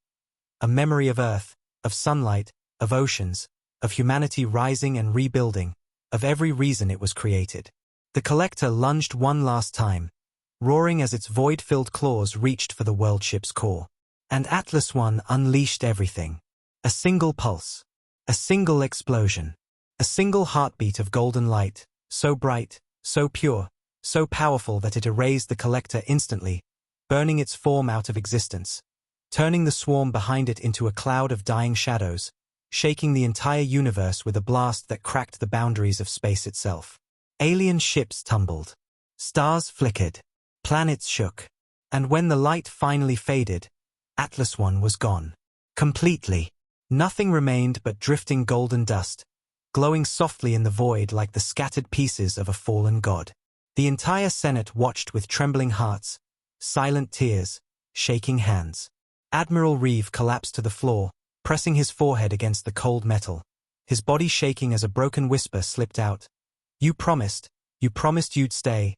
A memory of Earth, of sunlight, of oceans, of humanity rising and rebuilding, of every reason it was created. The collector lunged one last time, roaring as its void-filled claws reached for the world ship's core. And Atlas I unleashed everything. A single pulse, a single explosion, a single heartbeat of golden light, so bright, so pure, so powerful that it erased the collector instantly, burning its form out of existence, turning the swarm behind it into a cloud of dying shadows, shaking the entire universe with a blast that cracked the boundaries of space itself. Alien ships tumbled. Stars flickered. Planets shook. And when the light finally faded, Atlas I was gone. Completely. Nothing remained but drifting golden dust, glowing softly in the void like the scattered pieces of a fallen god. The entire Senate watched with trembling hearts, silent tears, shaking hands. Admiral Reeve collapsed to the floor, pressing his forehead against the cold metal, his body shaking as a broken whisper slipped out. You promised you'd stay."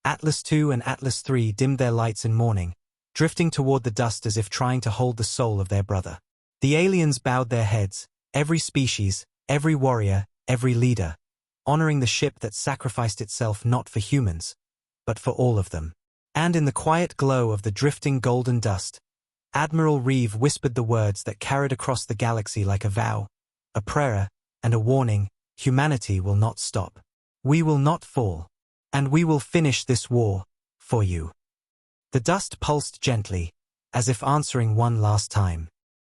Atlas II and Atlas III dimmed their lights in mourning, drifting toward the dust as if trying to hold the soul of their brother. The aliens bowed their heads, every species, every warrior, every leader, honoring the ship that sacrificed itself not for humans, but for all of them. And in the quiet glow of the drifting golden dust, Admiral Reeve whispered the words that carried across the galaxy like a vow, a prayer, and a warning: humanity will not stop. We will not fall. And we will finish this war, for you. The dust pulsed gently, as if answering one last time.